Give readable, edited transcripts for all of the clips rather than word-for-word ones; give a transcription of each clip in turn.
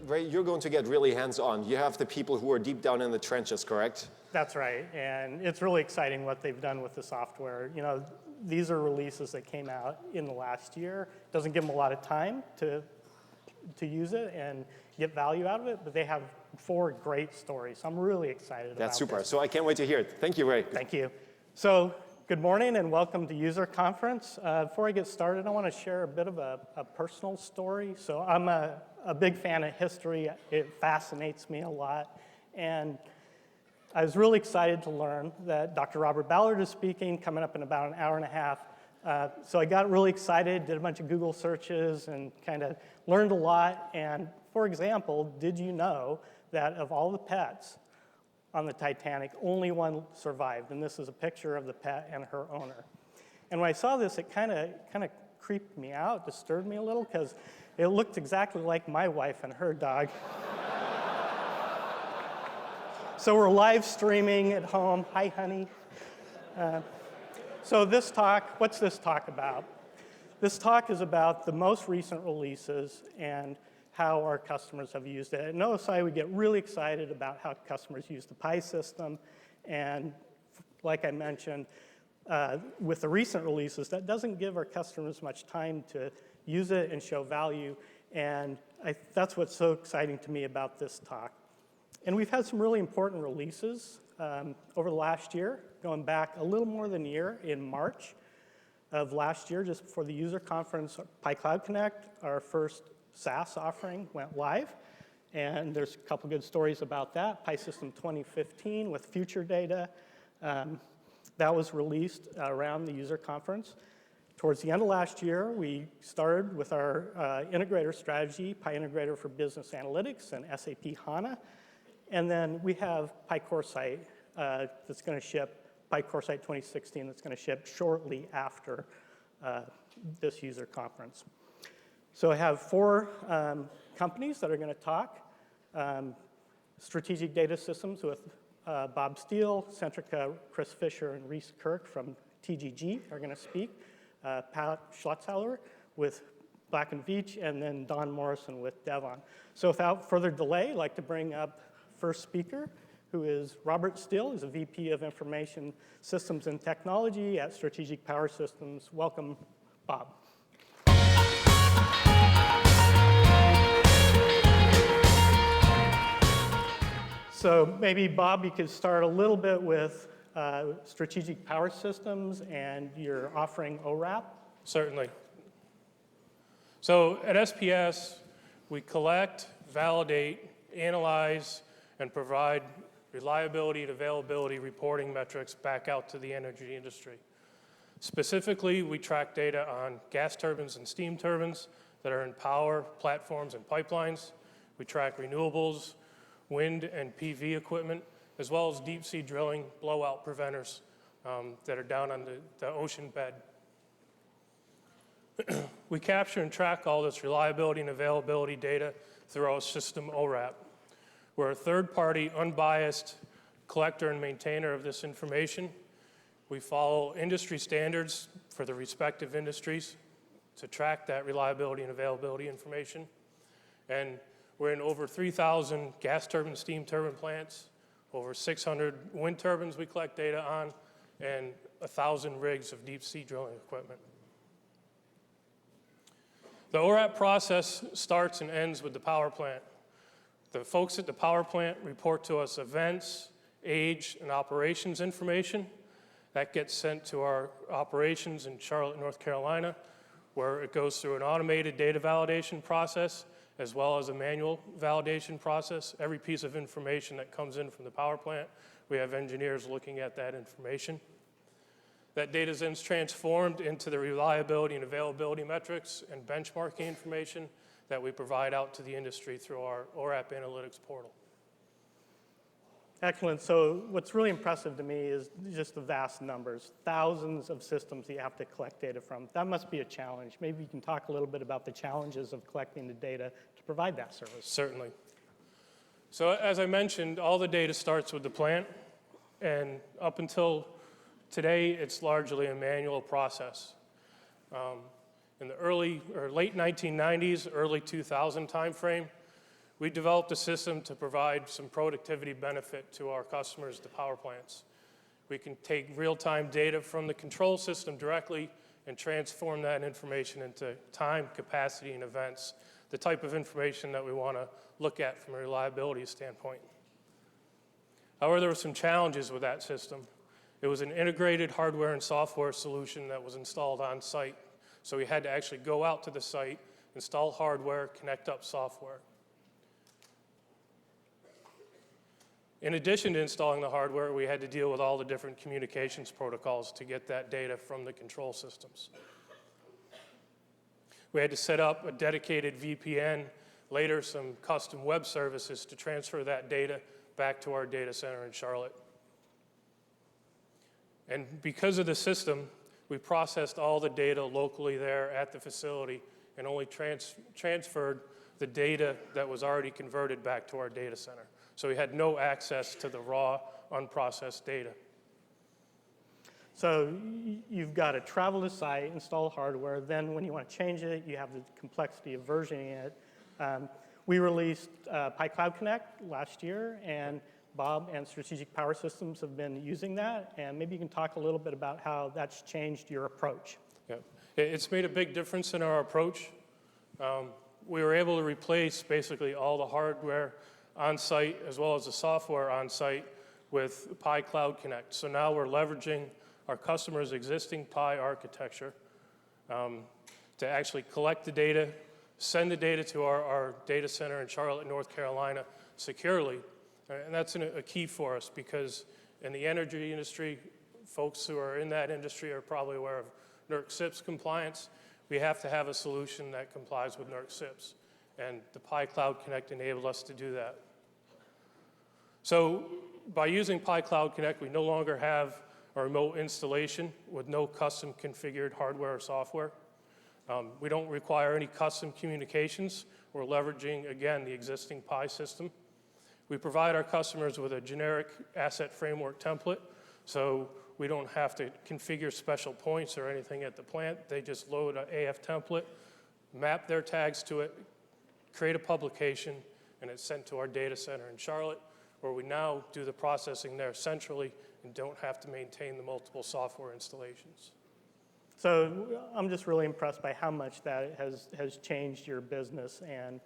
you're going to get really hands-on. You have the people who are deep down in the trenches, correct? That's right, and it's really exciting what they've done with the software. You know, these are releases that came out in the last year. It doesn't give them a lot of time to use it and get value out of it, but they have 4 great stories. So I'm really excited about this. That's super. So I can't wait to hear it. Thank you, Ray. Thank you. So good morning and welcome to User Conference. Before I get started, I want to share a bit of a personal story. So I'm a big fan of history. It fascinates me a lot. And I was really excited to learn that Dr. Robert Ballard is speaking, coming up in about an hour and a half. So I got really excited, did a bunch of Google searches, and kind of learned a lot. And for example, did you know that of all the pets on the Titanic, only one survived? And this is a picture of the pet and her owner. And when I saw this, it kind of creeped me out, disturbed me a little, because it looked exactly like my wife and her dog. So we're live streaming at home. Hi, honey. So this talk, what's this talk about? This talk is about the most recent releases and how our customers have used it. At OSI, we get really excited about how customers use the Pi system. And like I mentioned, with the recent releases, that doesn't give our customers much time to use it and show value. And that's what's so exciting to me about this talk. And we've had some really important releases over the last year, going back a little more than a year. In March of last year, just before the user conference, Pi Cloud Connect, our first SaaS offering, went live. And there's a couple good stories about that. Pi System 2015 with future data. That was released around the user conference. Towards the end of last year, we started with our integrator strategy, Pi Integrator for Business Analytics and SAP HANA. And then we have Pi Coresight that's going to ship, Pi Coresight 2016 that's going to ship shortly after this user conference. So I have 4 companies that are going to talk. Strategic Data Systems with Bob Steele, Centrica, Chris Fisher, and Rhys Kirk from TGG are going to speak. Pat Schlotzhauer with Black & Veatch, and then Don Morrison with Devon. So without further delay, I'd like to bring up first speaker, who is Robert Steele. He's a VP of Information Systems and Technology at Strategic Power Systems. Welcome, Bob. So maybe, Bob, you could start a little bit with Strategic Power Systems and your offering ORAP. Certainly. So at SPS, we collect, validate, analyze, and provide reliability and availability reporting metrics back out to the energy industry. Specifically, we track data on gas turbines and steam turbines that are in power platforms and pipelines. We track renewables, wind and PV equipment, as well as deep sea drilling blowout preventers that are down on the ocean bed. We capture and track all this reliability and availability data through our system ORAP. We're a third-party, unbiased collector and maintainer of this information. We follow industry standards for the respective industries to track that reliability and availability information. And we're in over 3,000 gas turbine, steam turbine plants, over 600 wind turbines we collect data on, and 1,000 rigs of deep sea drilling equipment. The ORAP process starts and ends with the power plant. The folks at the power plant report to us events, age, and operations information. That gets sent to our operations in Charlotte, North Carolina, where it goes through an automated data validation process as well as a manual validation process. Every piece of information that comes in from the power plant, we have engineers looking at that information. That data is then transformed into the reliability and availability metrics and benchmarking information that we provide out to the industry through our ORAP Analytics portal. Excellent. So what's really impressive to me is just the vast numbers, thousands of systems that you have to collect data from. That must be a challenge. Maybe you can talk a little bit about the challenges of collecting the data to provide that service. Certainly. So as I mentioned, all the data starts with the plant, and up until today, it's largely a manual process. In the early or late 1990s, early 2000 timeframe, We developed a system to provide some productivity benefit to our customers, the power plants. We can take real-time data from the control system directly and transform that information into time, capacity, and events, the type of information that we want to look at from a reliability standpoint. However, there were some challenges with that system. It was an integrated hardware and software solution that was installed on site. So we had to actually go out to the site, install hardware, connect up software. In addition to installing the hardware, we had to deal with all the different communications protocols to get that data from the control systems. We had to set up a dedicated VPN, later some custom web services to transfer that data back to our data center in Charlotte. And because of the system, we processed all the data locally there at the facility and only transferred the data that was already converted back to our data center. So we had no access to the raw, unprocessed data. So you've got to travel to site, install hardware, then when you want to change it, you have the complexity of versioning it. We released Pi Cloud Connect last year, and Bob and Strategic Power Systems have been using that, and maybe you can talk a little bit about how that's changed your approach. Yeah. It's made a big difference in our approach. We were able to replace basically all the hardware on site as well as the software on site with Pi Cloud Connect. So now we're leveraging our customers' existing Pi architecture to actually collect the data, send the data to our data center in Charlotte, North Carolina securely. And that's a key for us because in the energy industry, folks who are in that industry are probably aware of NERC CIPS compliance. We have to have a solution that complies with NERC CIPS. And the Pi Cloud Connect enabled us to do that. So by using Pi Cloud Connect, we no longer have a remote installation with no custom configured hardware or software. We don't require any custom communications. We're leveraging, again, the existing Pi system. We provide our customers with a generic asset framework template, so we don't have to configure special points or anything at the plant. They just load an AF template, map their tags to it, create a publication, and it's sent to our data center in Charlotte, where we now do the processing there centrally and don't have to maintain the multiple software installations. So I'm just really impressed by how much that has changed your business, and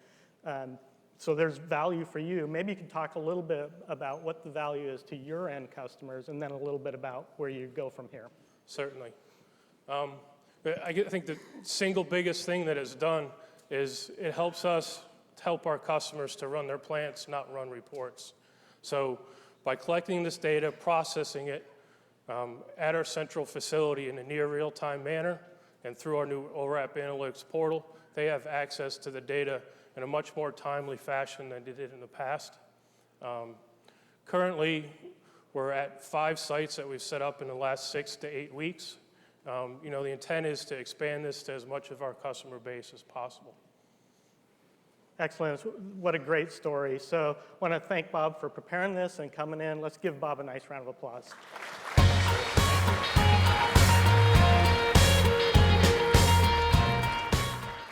so there's value for you. Maybe you can talk a little bit about what the value is to your end customers, and then a little bit about where you go from here. Certainly. I think the single biggest thing that it's done is it helps us help our customers to run their plants, not run reports. So by collecting this data, processing it at our central facility in a near real-time manner, and through our new ORAP Analytics portal, they have access to the data in a much more timely fashion than they did in the past. Currently, we're at 5 sites that we've set up in the last 6 to 8 weeks. The intent is to expand this to as much of our customer base as possible. Excellent. What a great story. So I want to thank Bob for preparing this and coming in. Let's give Bob a nice round of applause.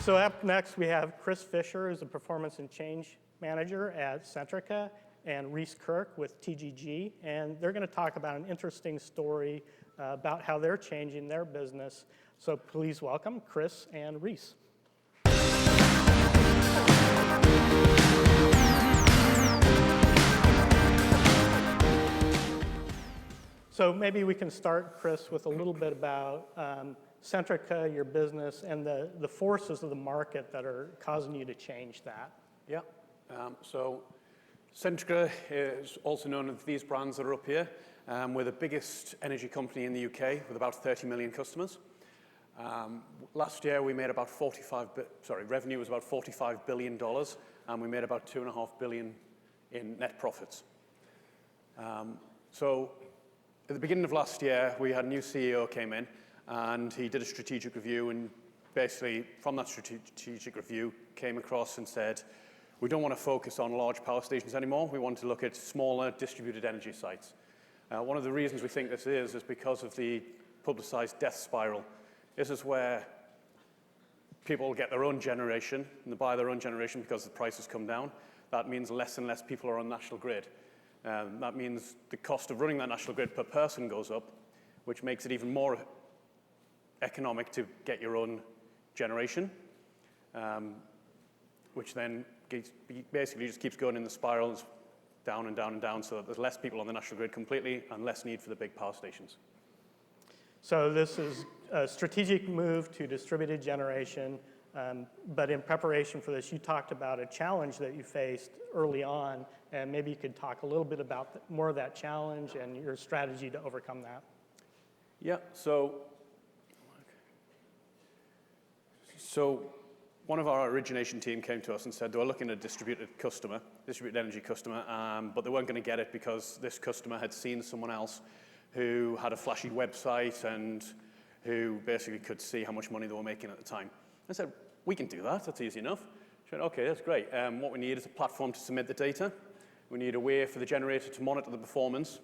So up next, we have Chris Fisher, who's a Performance and Change Manager at Centrica, and Rhys Kirk with TGG. And they're going to talk about an interesting story about how they're changing their business. So please welcome Chris and Rhys. So maybe we can start, Chris, with a little bit about Centrica, your business, and the forces of the market that are causing you to change that. Yeah. So Centrica is also known as these brands that are up here. We're the biggest energy company in the UK with about 30 million customers. Last year we made about revenue was about $45 billion, and we made about $2.5 billion in net profits. So at the beginning of last year, we had a new CEO came in, and he did a strategic review, and basically from that strategic review came across and said, we don't want to focus on large power stations anymore. We want to look at smaller distributed energy sites. One of the reasons we think this is because of the publicized death spiral. This is where people get their own generation, and they buy their own generation because the price has come down. That means less and less people are on national grid. That means the cost of running that national grid per person goes up, which makes it even more economic to get your own generation, which then basically just keeps going in the spirals down and down and down, so that there's less people on the national grid completely and less need for the big power stations. So this is a strategic move to distributed generation, but in preparation for this, you talked about a challenge that you faced early on, and maybe you could talk a little bit about more of that challenge and your strategy to overcome that. Yeah, so one of our origination team came to us and said they were looking at a distributed energy customer, but they weren't going to get it because this customer had seen someone else who had a flashy website and who basically could see how much money they were making at the time. I said, we can do that, that's easy enough. She said, okay, that's great. What we need is a platform to submit the data. We need a way for the generator to monitor the performance,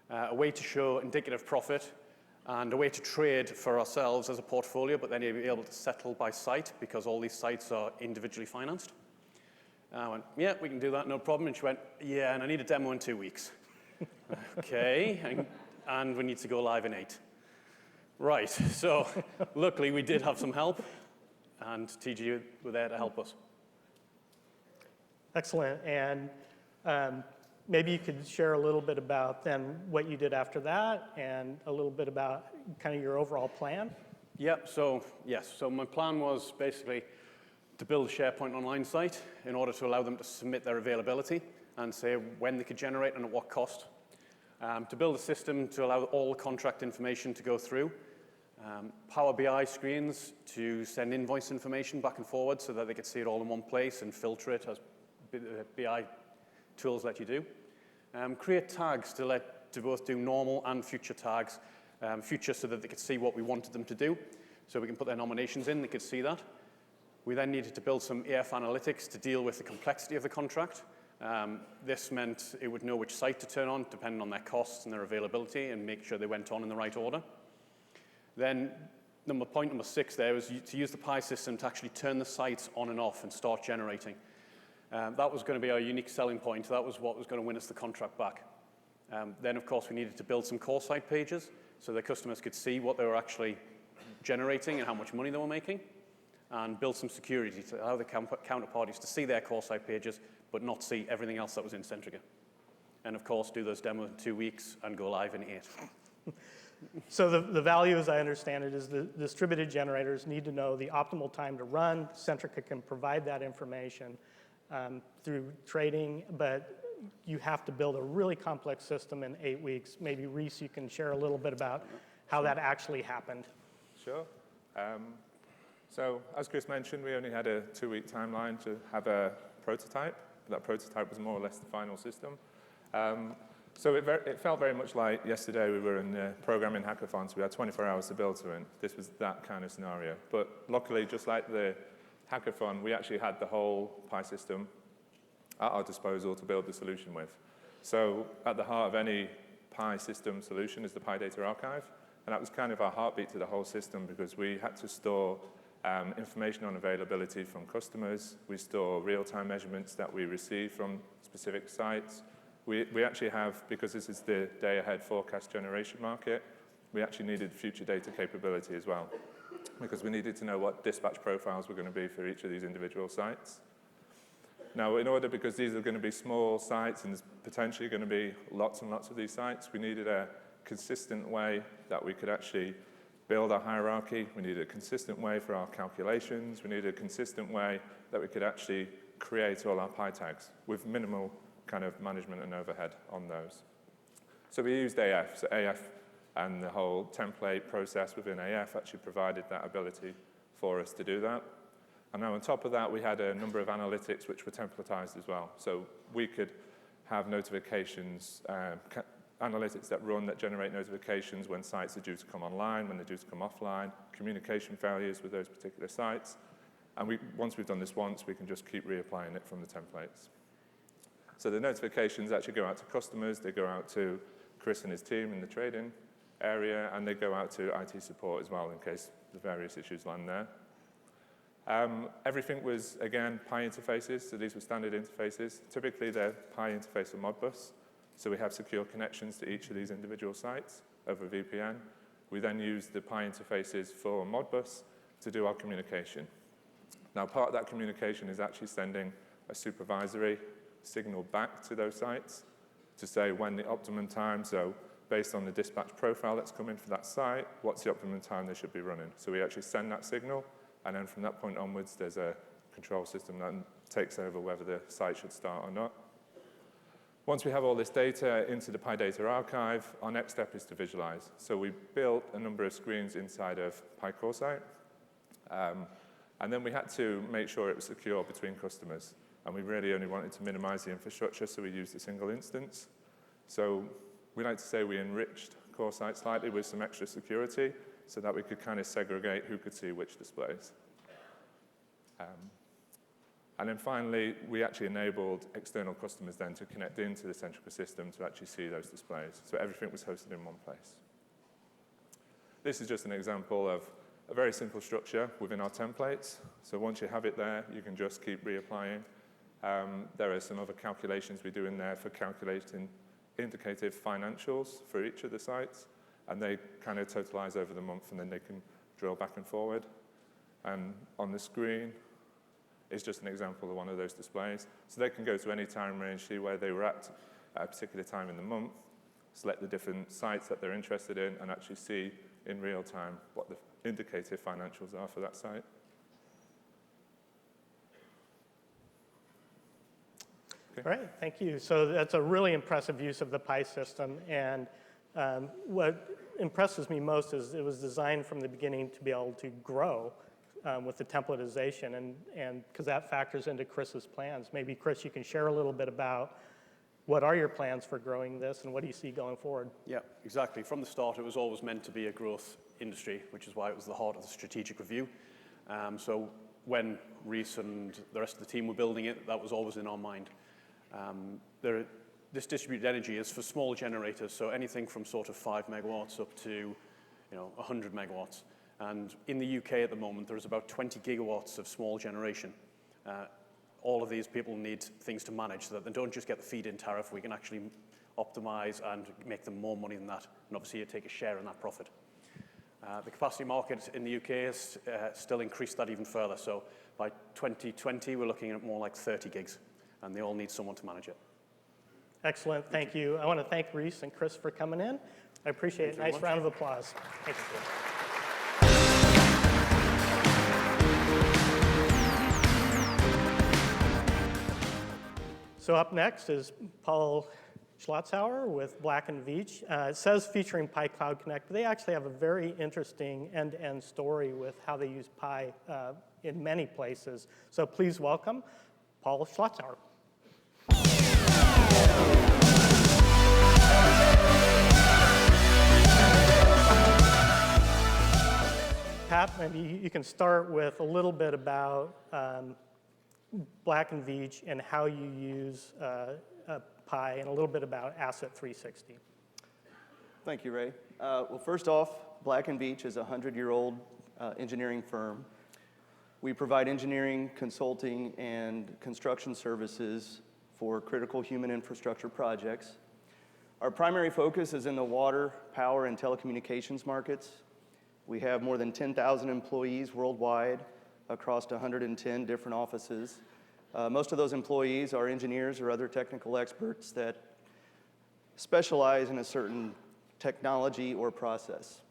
a way to show indicative profit, and a way to trade for ourselves as a portfolio, but then you'll be able to settle by site because all these sites are individually financed. I went, yeah, we can do that, no problem. And she went, yeah, and I need a demo in 2 weeks. Okay, and we need to go live in 8. Right, so luckily we did have some help, and TG were there to help us. Excellent, and maybe you could share a little bit about then what you did after that and a little bit about kind of your overall plan. Yep, so yes, so my plan was basically to build a SharePoint Online site in order to allow them to submit their availability and say when they could generate and at what cost. To build a system to allow all the contract information to go through. Power BI screens to send invoice information back and forward so that they could see it all in one place and filter it as BI tools let you do. Create tags to both do normal and future tags, future so that they could see what we wanted them to do. So we can put their nominations in, they could see that. We then needed to build some AF analytics to deal with the complexity of the contract. This meant it would know which site to turn on, depending on their costs and their availability, and make sure they went on in the right order. Then point number 6 there was to use the Pi system to actually turn the sites on and off and start generating. That was going to be our unique selling point. That was what was going to win us the contract back. Then, of course, we needed to build some Coresight pages so the customers could see what they were actually generating and how much money they were making, and build some security to allow the counterparties to see their Coresight pages but not see everything else that was in Centrica. And, of course, do those demos in 2 weeks and go live in 8. So the value, as I understand it, is the distributed generators need to know the optimal time to run. Centrica can provide that information through trading, but you have to build a really complex system in 8 weeks. Maybe, Rhys, you can share a little bit about how that actually happened. Sure. So as Chris mentioned, we only had a 2-week timeline to have a prototype. That prototype was more or less the final system. So it felt very much like yesterday we were in the programming hackathon, so we had 24 hours to build to it. This was that kind of scenario. But luckily, just like the hackathon, we actually had the whole Pi system at our disposal to build the solution with. So at the heart of any Pi system solution is the Pi data archive. And that was kind of our heartbeat to the whole system because we had to store information on availability from customers. We store real-time measurements that we receive from specific sites. We actually have, because this is the day-ahead forecast generation market, we actually needed future data capability as well because we needed to know what dispatch profiles were going to be for each of these individual sites. Now, because these are going to be small sites and there's potentially going to be lots and lots of these sites, we needed a consistent way that we could actually build our hierarchy. We needed a consistent way for our calculations. We needed a consistent way that we could actually create all our Pi tags with minimal kind of management and overhead on those. So we used AF. So AF and the whole template process within AF actually provided that ability for us to do that. And now on top of that, we had a number of analytics which were templatized as well. So we could have notifications, analytics that generate notifications when sites are due to come online, when they're due to come offline, communication failures with those particular sites. And once we've done this once, we can just keep reapplying it from the templates. So the notifications actually go out to customers, they go out to Chris and his team in the trading area, and they go out to IT support as well in case the various issues land there. Everything was, again, Pi interfaces, so these were standard interfaces. Typically, they're Pi interface or Modbus, so we have secure connections to each of these individual sites over VPN. We then use the Pi interfaces for Modbus to do our communication. Now, part of that communication is actually sending a supervisory signal back to those sites to say when the optimum time, so based on the dispatch profile that's coming for that site, what's the optimum time they should be running. So we actually send that signal, and then from that point onwards, there's a control system that takes over whether the site should start or not. Once we have all this data into the Pi data archive, our next step is to visualize. So we built a number of screens inside of Pi Coresight, and then we had to make sure it was secure between customers. And we really only wanted to minimize the infrastructure, so we used a single instance. So we like to say we enriched Coresight slightly with some extra security so that we could kind of segregate who could see which displays. And then finally, we actually enabled external customers then to connect into the Centrica system to actually see those displays. So everything was hosted in one place. This is just an example of a very simple structure within our templates. So once you have it there, you can just keep reapplying. There are some other calculations we do in there for calculating indicative financials for each of the sites, and they kind of totalize over the month, and then they can drill back and forward. And on the screen is just an example of one of those displays. So they can go to any time range, see where they were at a particular time in the month, select the different sites that they're interested in, and actually see in real time what the indicative financials are for that site. All right, thank you. So that's a really impressive use of the Pi system. And what impresses me most is it was designed from the beginning to be able to grow with the templatization, and because that factors into Chris's plans. Maybe, Chris, you can share a little bit about what are your plans for growing this and what do you see going forward? Yeah, exactly. From the start, it was always meant to be a growth industry, which is why it was the heart of the strategic review. So when Rhys and the rest of the team were building it, that was always in our mind. This distributed energy is for small generators, so anything from sort of 5 megawatts up to 100 megawatts. And in the UK at the moment, there's about 20 gigawatts of small generation. All of these people need things to manage so that they don't just get the feed-in tariff. We can actually optimize and make them more money than that, and obviously you take a share in that profit. The capacity market in the UK has still increased that even further. So by 2020, we're looking at more like 30 gigs, and they all need someone to manage it. Excellent, thank you. I want to thank Rhys and Chris for coming in. I appreciate it. Nice round of applause. Thank you. So up next is Paul Schlotzhauer with Black & Veatch. It says featuring Pi Cloud Connect, but they actually have a very interesting end-to-end story with how they use Pi in many places. So please welcome Paul Schlotzhauer. Pat, maybe you can start with a little bit about Black & Veatch and how you use Pi, and a little bit about Asset 360. Thank you, Ray. Well, first off, Black & Veatch is a 100-year-old engineering firm. We provide engineering, consulting, and construction services for critical human infrastructure projects. Our primary focus is in the water, power, and telecommunications markets. We have more than 10,000 employees worldwide across 110 different offices. Most of those employees are engineers or other technical experts that specialize in a certain technology or process.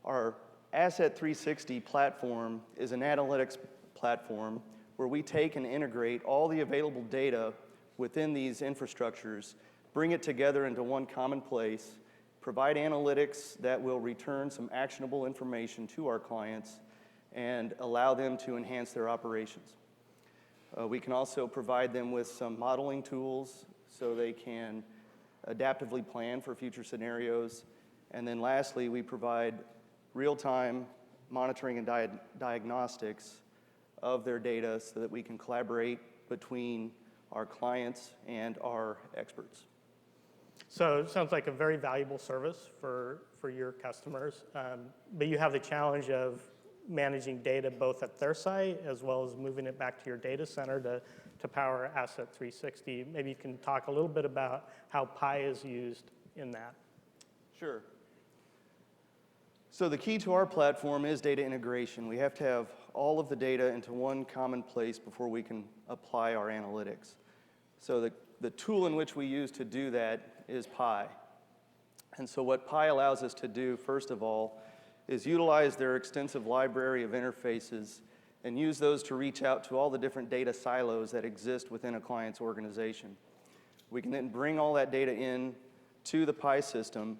Our Asset 360 platform is an analytics platform where we take and integrate all the available data within these infrastructures, bring it together into one common place, provide analytics that will return some actionable information to our clients and allow them to enhance their operations. We can also provide them with some modeling tools so they can adaptively plan for future scenarios. And then lastly, we provide real-time monitoring and diagnostics of their data so that we can collaborate between our clients and our experts. So it sounds like a very valuable service for your customers, but you have the challenge of managing data both at their site as well as moving it back to your data center to power Asset 360. Maybe you can talk a little bit about how Pi is used in that. Sure. So the key to our platform is data integration. We have to have all of the data into one common place before we can apply our analytics. So the tool in which we use to do that is Pi. And so what Pi allows us to do, first of all, is utilize their extensive library of interfaces and use those to reach out to all the different data silos that exist within a client's organization. We can then bring all that data in to the Pi system,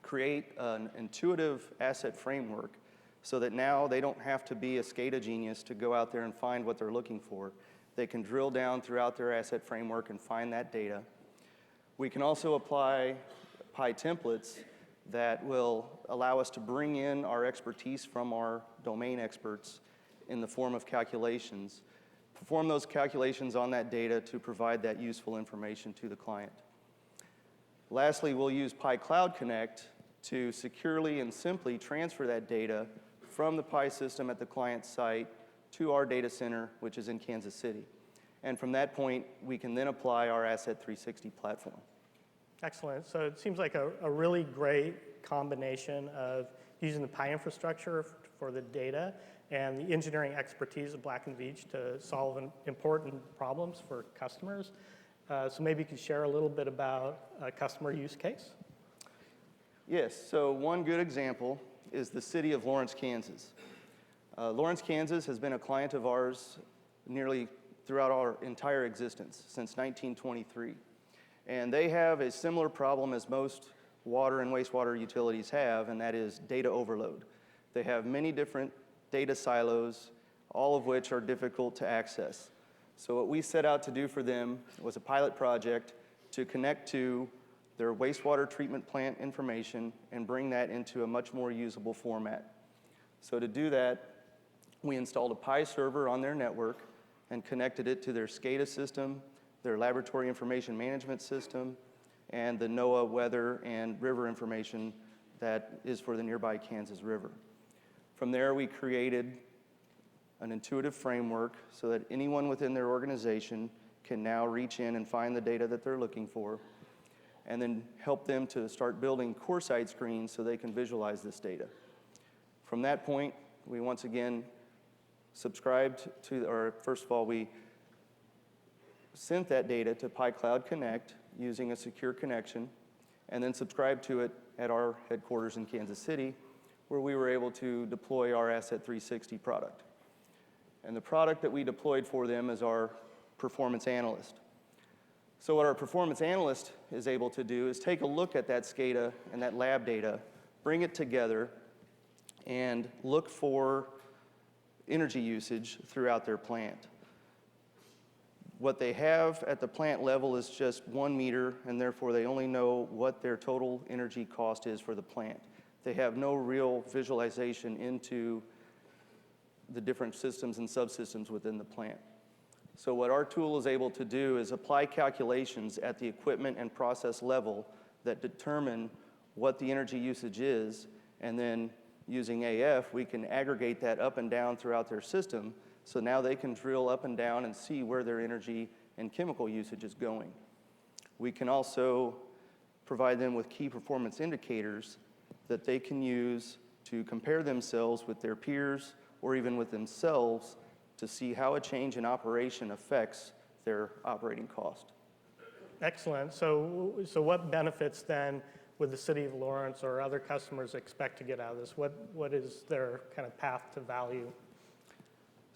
create an intuitive asset framework so that now they don't have to be a SCADA genius to go out there and find what they're looking for. They can drill down throughout their asset framework and find that data. We can also apply Pi templates that will allow us to bring in our expertise from our domain experts in the form of calculations, perform those calculations on that data to provide that useful information to the client. Lastly, we'll use Pi Cloud Connect to securely and simply transfer that data from the Pi system at the client site to our data center, which is in Kansas City. And from that point, we can then apply our Asset 360 platform. Excellent. So it seems like a really great combination of using the Pi infrastructure for the data and the engineering expertise of Black & Veatch to solve important problems for customers. So maybe you could share a little bit about a customer use case. Yes, so one good example is the city of Lawrence, Kansas. Lawrence, Kansas has been a client of ours nearly throughout our entire existence, since 1923. And they have a similar problem as most water and wastewater utilities have, and that is data overload. They have many different data silos, all of which are difficult to access. So what we set out to do for them was a pilot project to connect to their wastewater treatment plant information and bring that into a much more usable format. So to do that, we installed a Pi server on their network and connected it to their SCADA system, their laboratory information management system, and the NOAA weather and river information that is for the nearby Kansas River. From there, we created an intuitive framework so that anyone within their organization can now reach in and find the data that they're looking for, and then help them to start building Coresight screens so they can visualize this data. From that point, we once again subscribed to, or first of all, we sent that data to Pi Cloud Connect using a secure connection, and then subscribed to it at our headquarters in Kansas City, where we were able to deploy our Asset 360 product. And the product that we deployed for them is our performance analyst. So what our performance analyst is able to do is take a look at that SCADA and that lab data, bring it together, and look for energy usage throughout their plant. What they have at the plant level is just 1 meter, and therefore they only know what their total energy cost is for the plant. They have no real visualization into the different systems and subsystems within the plant. So what our tool is able to do is apply calculations at the equipment and process level that determine what the energy usage is, and then using AF, we can aggregate that up and down throughout their system, so now they can drill up and down and see where their energy and chemical usage is going. We can also provide them with key performance indicators that they can use to compare themselves with their peers or even with themselves to see how a change in operation affects their operating cost. Excellent. So what benefits then would the city of Lawrence or other customers expect to get out of this? What is their kind of path to value?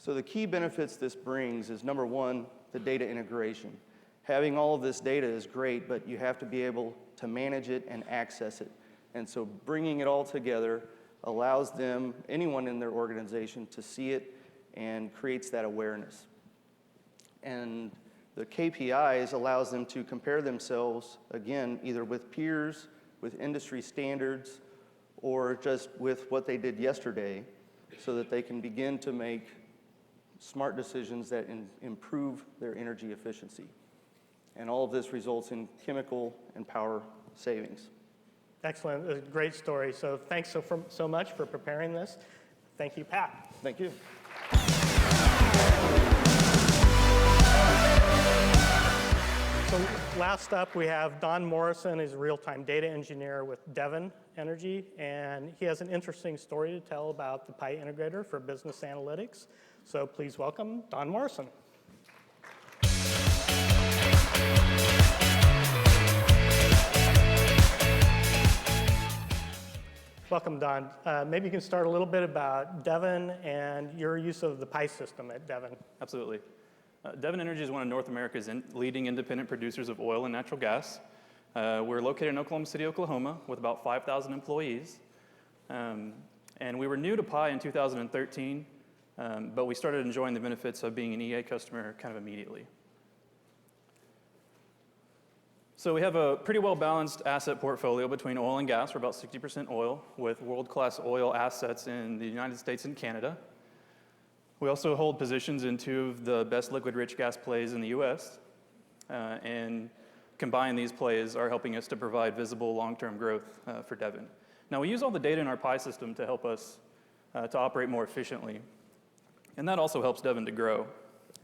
So the key benefits this brings is, number one, the data integration. Having all of this data is great, but you have to be able to manage it and access it. And so bringing it all together allows them, anyone in their organization, to see it and creates that awareness. And the KPIs allows them to compare themselves, again, either with peers, with industry standards, or just with what they did yesterday, so that they can begin to make smart decisions that improve their energy efficiency. And all of this results in chemical and power savings. Excellent. A great story. So thanks so much for preparing this. Thank you, Pat. Thank you. So last up, we have Don Morrison. He's a real-time data engineer with Devon Energy, and he has an interesting story to tell about the Pi integrator for business analytics. So please welcome Don Morrison. Welcome, Don. Maybe you can start a little bit about Devon and your use of the Pi system at Devon. Absolutely. Devon Energy is one of North America's leading independent producers of oil and natural gas. We're located in Oklahoma City, Oklahoma, with about 5,000 employees. And we were new to Pi in 2013, but we started enjoying the benefits of being an EA customer kind of immediately. So we have a pretty well-balanced asset portfolio between oil and gas. We're about 60% oil, with world-class oil assets in the United States and Canada. We also hold positions in 2 of the best liquid-rich gas plays in the US, and combined, these plays are helping us to provide visible long-term growth for Devon. Now, we use all the data in our Pi system to help us to operate more efficiently, and that also helps Devon to grow.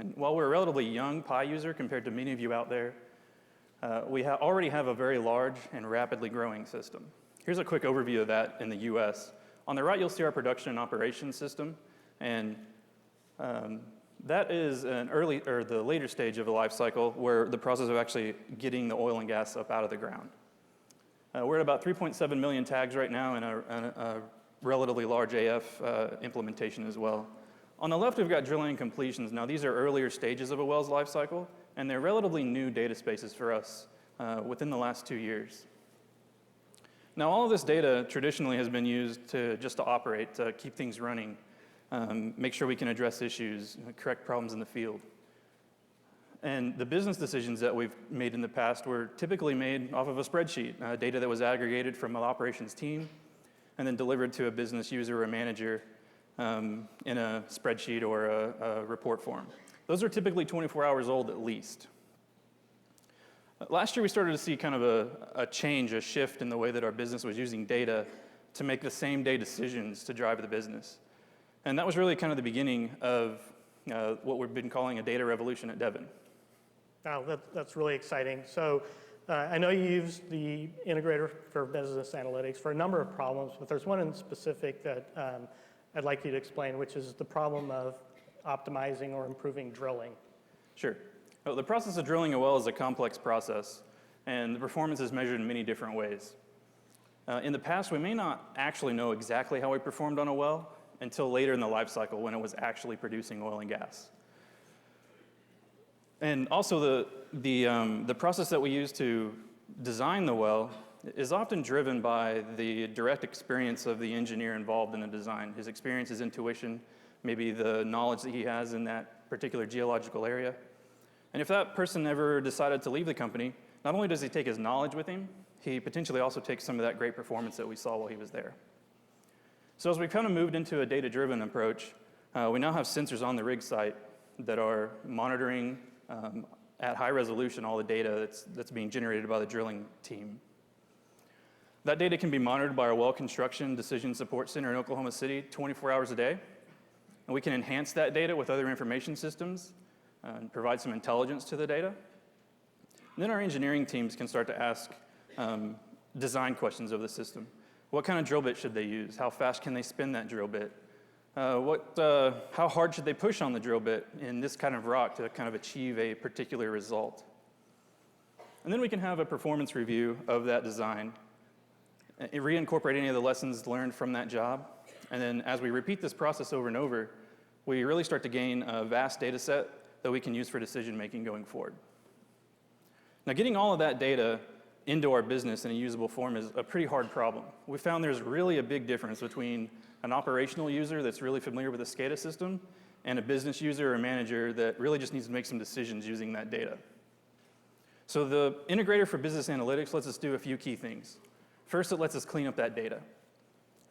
And while we're a relatively young Pi user compared to many of you out there, we already have a very large and rapidly growing system. Here's a quick overview of that in the US. On the right, you'll see our production and operations system, and that is the later stage of a life cycle where the process of actually getting the oil and gas up out of the ground. We're at about 3.7 million tags right now in a relatively large AF implementation as well. On the left, we've got drilling and completions. Now, these are earlier stages of a well's life cycle, and they're relatively new data spaces for us within the last 2 years. Now, all of this data traditionally has been used just to operate, to keep things running, make sure we can address issues, correct problems in the field. And the business decisions that we've made in the past were typically made off of a spreadsheet, data that was aggregated from an operations team and then delivered to a business user or a manager in a spreadsheet or a report form. Those are typically 24 hours old at least. Last year, we started to see kind of a change, a shift in the way that our business was using data to make the same day decisions to drive the business. And that was really kind of the beginning of what we've been calling a data revolution at Devon. Wow, that's really exciting. So I know you use the integrator for business analytics for a number of problems, but there's one in specific that I'd like you to explain, which is the problem of optimizing or improving drilling. Sure. Well, the process of drilling a well is a complex process, and the performance is measured in many different ways. In the past, we may not actually know exactly how we performed on a well until later in the life cycle when it was actually producing oil and gas. And also the process that we use to design the well is often driven by the direct experience of the engineer involved in the design. His experience, his intuition, maybe the knowledge that he has in that particular geological area. And if that person ever decided to leave the company, not only does he take his knowledge with him, he potentially also takes some of that great performance that we saw while he was there. So as we kind of moved into a data-driven approach, we now have sensors on the rig site that are monitoring at high resolution all the data that's being generated by the drilling team. That data can be monitored by our Well Construction Decision Support Center in Oklahoma City 24 hours a day. And we can enhance that data with other information systems and provide some intelligence to the data. And then our engineering teams can start to ask design questions of the system. What kind of drill bit should they use? How fast can they spin that drill bit? How hard should they push on the drill bit in this kind of rock to kind of achieve a particular result? And then we can have a performance review of that design, reincorporate any of the lessons learned from that job. And then as we repeat this process over and over, we really start to gain a vast data set that we can use for decision making going forward. Now, getting all of that data into our business in a usable form is a pretty hard problem. We found there's really a big difference between an operational user that's really familiar with the SCADA system and a business user or manager that really just needs to make some decisions using that data. So the integrator for business analytics lets us do a few key things. First, it lets us clean up that data.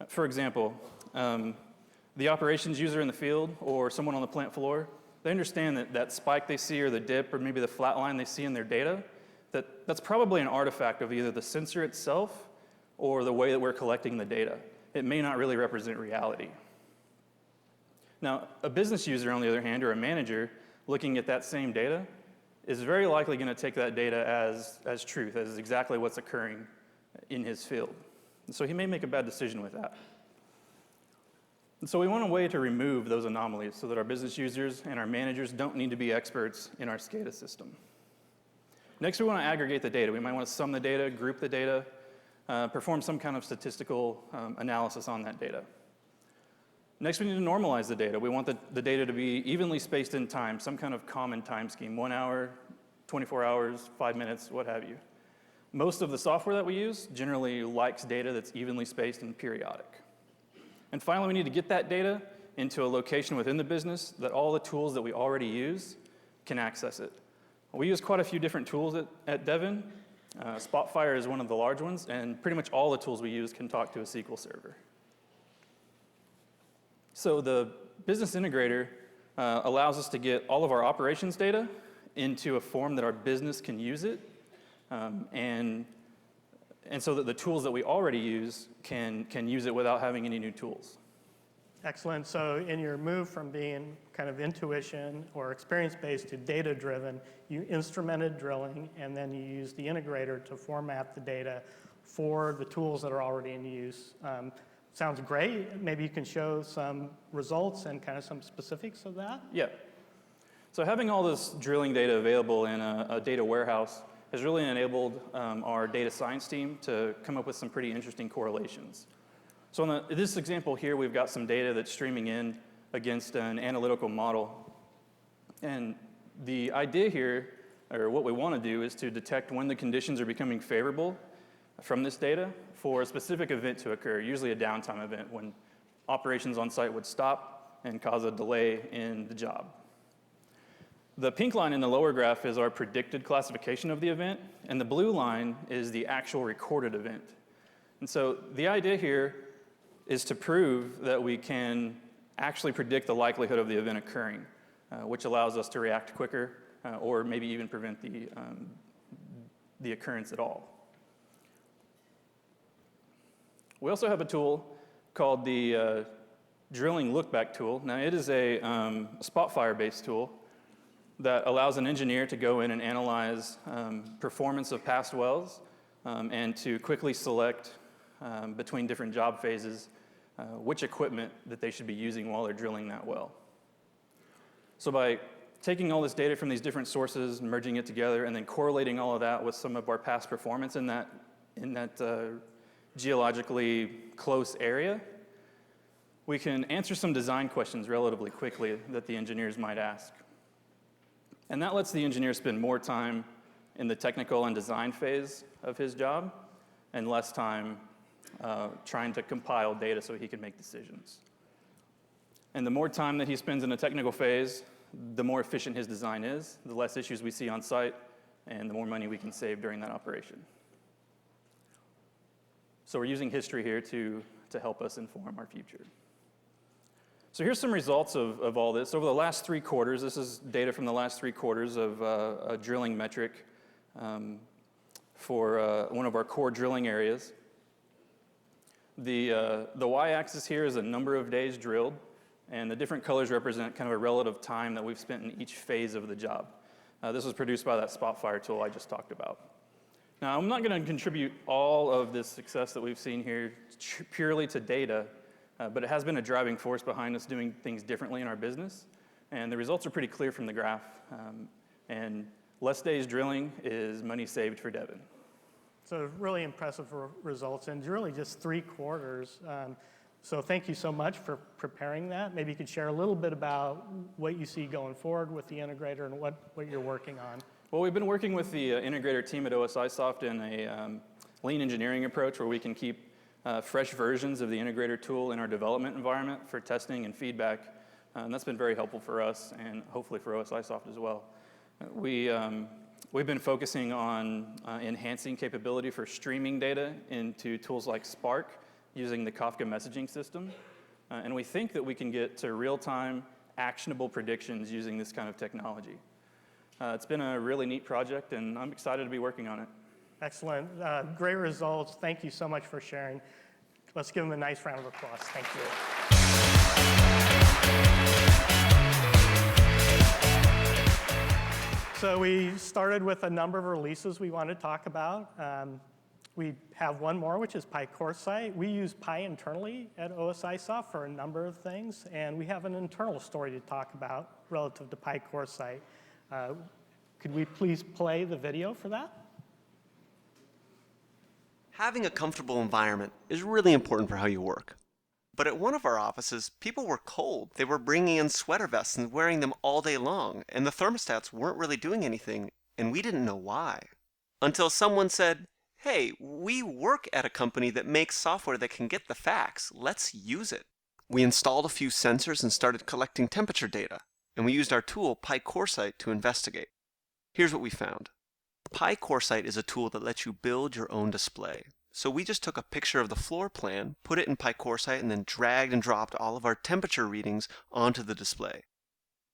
For example, the operations user in the field or someone on the plant floor, they understand that that spike they see or the dip or maybe the flat line they see in their data, that's probably an artifact of either the sensor itself or the way that we're collecting the data. It may not really represent reality. Now, a business user, on the other hand, or a manager looking at that same data is very likely going to take that data as truth, as exactly what's occurring in his field. And so he may make a bad decision with that. And so we want a way to remove those anomalies so that our business users and our managers don't need to be experts in our SCADA system. Next, we want to aggregate the data. We might want to sum the data, group the data, perform some kind of statistical analysis on that data. Next, we need to normalize the data. We want the data to be evenly spaced in time, some kind of common time scheme, 1 hour, 24 hours, 5 minutes, what have you. Most of the software that we use generally likes data that's evenly spaced and periodic. And finally, we need to get that data into a location within the business that all the tools that we already use can access it. We use quite a few different tools at Devon. Spotfire is one of the large ones, and pretty much all the tools we use can talk to a SQL server. So the business integrator allows us to get all of our operations data into a form that our business can use it, and so that the tools that we already use can use it without having any new tools. Excellent. So in your move from being kind of intuition or experience-based to data-driven, you instrumented drilling, and then you used the integrator to format the data for the tools that are already in use. Sounds great. Maybe you can show some results and kind of some specifics of that? Yeah. So having all this drilling data available in a data warehouse has really enabled our data science team to come up with some pretty interesting correlations. So in this example here, we've got some data that's streaming in against an analytical model. And the idea here, or what we want to do, is to detect when the conditions are becoming favorable from this data for a specific event to occur, usually a downtime event when operations on site would stop and cause a delay in the job. The pink line in the lower graph is our predicted classification of the event, and the blue line is the actual recorded event. And so the idea here is to prove that we can actually predict the likelihood of the event occurring, which allows us to react quicker or maybe even prevent the occurrence at all. We also have a tool called the drilling look-back tool. Now, it is a Spotfire-based tool that allows an engineer to go in and analyze performance of past wells and to quickly select between different job phases which equipment that they should be using while they're drilling that well. So by taking all this data from these different sources, merging it together, and then correlating all of that with some of our past performance in that geologically close area, we can answer some design questions relatively quickly that the engineers might ask. And that lets the engineer spend more time in the technical and design phase of his job and less time trying to compile data so he can make decisions. And the more time that he spends in the technical phase, the more efficient his design is, the less issues we see on site, and the more money we can save during that operation. So we're using history here to help us inform our future. So here's some results of all this. Over the last 3 quarters, this is data from the last 3 quarters of a drilling metric for one of our core drilling areas. The y-axis here is a number of days drilled, and the different colors represent kind of a relative time that we've spent in each phase of the job. This was produced by that Spotfire tool I just talked about. Now, I'm not going to contribute all of this success that we've seen here purely to data, but it has been a driving force behind us doing things differently in our business, and the results are pretty clear from the graph. And less days drilling is money saved for Devon. So really impressive results, and really just 3 quarters. So thank you so much for preparing that. Maybe you could share a little bit about what you see going forward with the integrator and what you're working on. Well, we've been working with the integrator team at OSIsoft in a lean engineering approach where we can keep fresh versions of the integrator tool in our development environment for testing and feedback. And that's been very helpful for us and hopefully for OSIsoft as well. We've been focusing on enhancing capability for streaming data into tools like Spark using the Kafka messaging system. And we think that we can get to real-time, actionable predictions using this kind of technology. It's been a really neat project, and I'm excited to be working on it. Excellent. Great results. Thank you so much for sharing. Let's give them a nice round of applause. Thank you. So we started with a number of releases we want to talk about. We have one more, which is Coresight. We use Pi internally at OSIsoft for a number of things, and we have an internal story to talk about relative to Coresight. Could we please play the video for that? Having a comfortable environment is really important for how you work. But at one of our offices, people were cold. They were bringing in sweater vests and wearing them all day long, and the thermostats weren't really doing anything, and we didn't know why. Until someone said, "Hey, we work at a company that makes software that can get the facts. Let's use it." We installed a few sensors and started collecting temperature data, and we used our tool Coresight to investigate. Here's what we found. Coresight is a tool that lets you build your own display. So we just took a picture of the floor plan, put it in Coresight, and then dragged and dropped all of our temperature readings onto the display.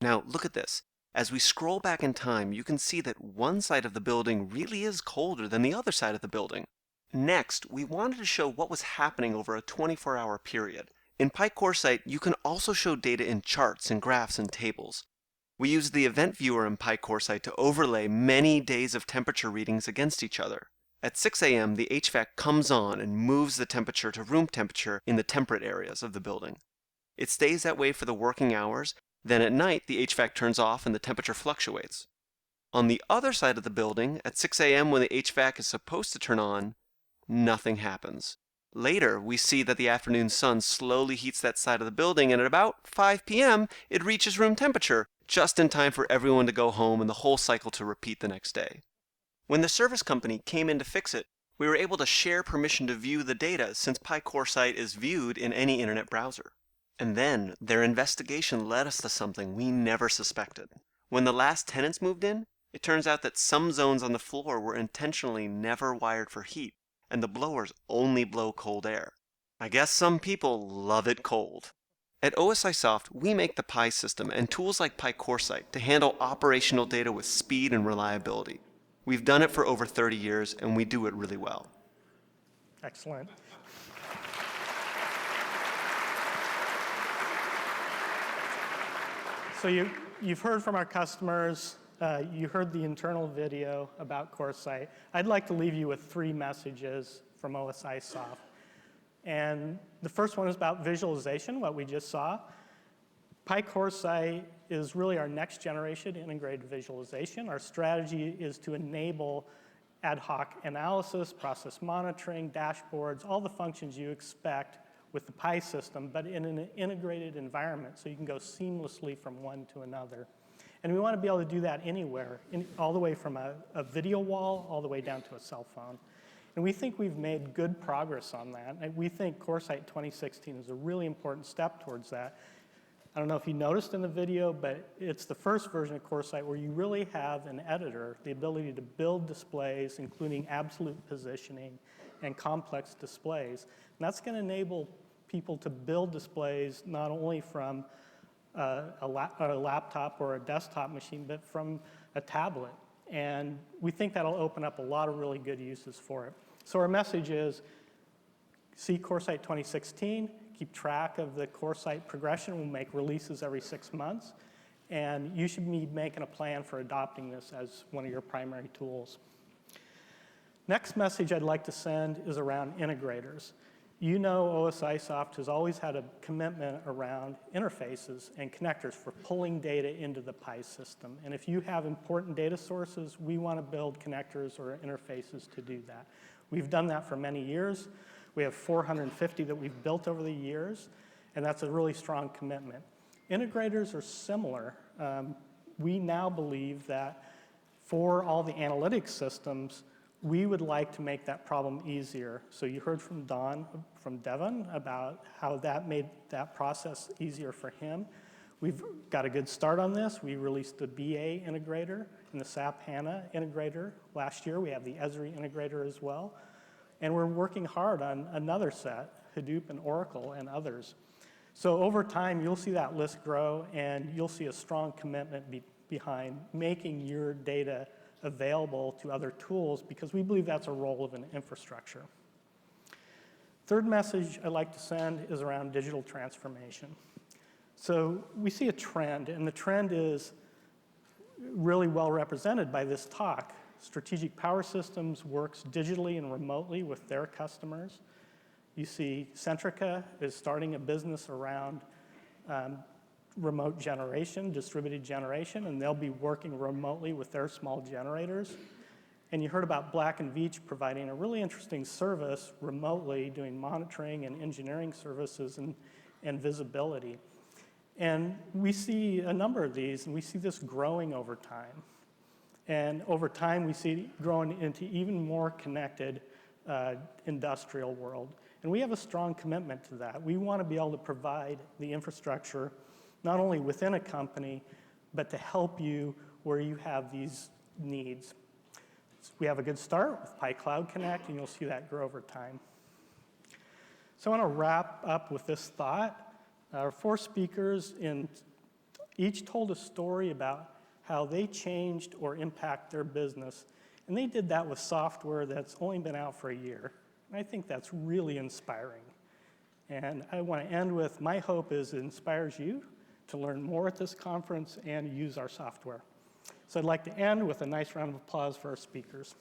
Now look at this. As we scroll back in time, you can see that one side of the building really is colder than the other side of the building. Next, we wanted to show what was happening over a 24-hour period. In Coresight, you can also show data in charts and graphs and tables. We used the event viewer in Coresight to overlay many days of temperature readings against each other. At 6 a.m., the HVAC comes on and moves the temperature to room temperature in the temperate areas of the building. It stays that way for the working hours. Then at night, the HVAC turns off and the temperature fluctuates. On the other side of the building, at 6 a.m. when the HVAC is supposed to turn on, nothing happens. Later, we see that the afternoon sun slowly heats that side of the building, and at about 5 p.m., it reaches room temperature, just in time for everyone to go home and the whole cycle to repeat the next day. When the service company came in to fix it, we were able to share permission to view the data since Coresight is viewed in any internet browser. And then, their investigation led us to something we never suspected. When the last tenants moved in, it turns out that some zones on the floor were intentionally never wired for heat, and the blowers only blow cold air. I guess some people love it cold. At OSIsoft, we make the Pi system and tools like Coresight to handle operational data with speed and reliability. We've done it for over 30 years, and we do it really well. Excellent. So you've heard from our customers. You heard the internal video about Coresight. I'd like to leave you with 3 messages from OSIsoft. And the first one is about visualization, what we just saw. Coresight is really our next generation integrated visualization. Our strategy is to enable ad hoc analysis, process monitoring, dashboards, all the functions you expect with the Pi system, but in an integrated environment, so you can go seamlessly from one to another. And we want to be able to do that anywhere, all the way from a video wall all the way down to a cell phone. And we think we've made good progress on that. And we think Coresight 2016 is a really important step towards that. I don't know if you noticed in the video, but it's the first version of Coresight where you really have an editor, the ability to build displays, including absolute positioning and complex displays. And that's going to enable people to build displays not only from a laptop or a desktop machine, but from a tablet. And we think that'll open up a lot of really good uses for it. So our message is, see Coresight 2016, keep track of the Coresight progression. We'll make releases every 6 months. And you should be making a plan for adopting this as one of your primary tools. Next message I'd like to send is around integrators. You know OSIsoft has always had a commitment around interfaces and connectors for pulling data into the Pi system. And if you have important data sources, we want to build connectors or interfaces to do that. We've done that for many years. We have 450 that we've built over the years, and that's a really strong commitment. Integrators are similar. We now believe that for all the analytics systems, we would like to make that problem easier. So you heard from Devon about how that made that process easier for him. We've got a good start on this. We released the BA integrator and the SAP HANA integrator last year. We have the Esri integrator as well. And we're working hard on another set, Hadoop and Oracle and others. So over time, you'll see that list grow, and you'll see a strong commitment behind making your data available to other tools, because we believe that's a role of an infrastructure. Third message I'd like to send is around digital transformation. So we see a trend, and the trend is really well represented by this talk. Strategic Power Systems works digitally and remotely with their customers. You see Centrica is starting a business around remote generation, distributed generation, and they'll be working remotely with their small generators. And you heard about Black & Veatch providing a really interesting service remotely, doing monitoring and engineering services and visibility. And we see a number of these, and we see this growing over time. And over time, we see it growing into even more connected industrial world. And we have a strong commitment to that. We want to be able to provide the infrastructure, not only within a company, but to help you where you have these needs. So we have a good start with Pi Cloud Connect, and you'll see that grow over time. So I want to wrap up with this thought. Our 4 speakers each told a story about how they changed or impact their business. And they did that with software that's only been out for a year. And I think that's really inspiring. And I want to end with, my hope is it inspires you to learn more at this conference and use our software. So I'd like to end with a nice round of applause for our speakers.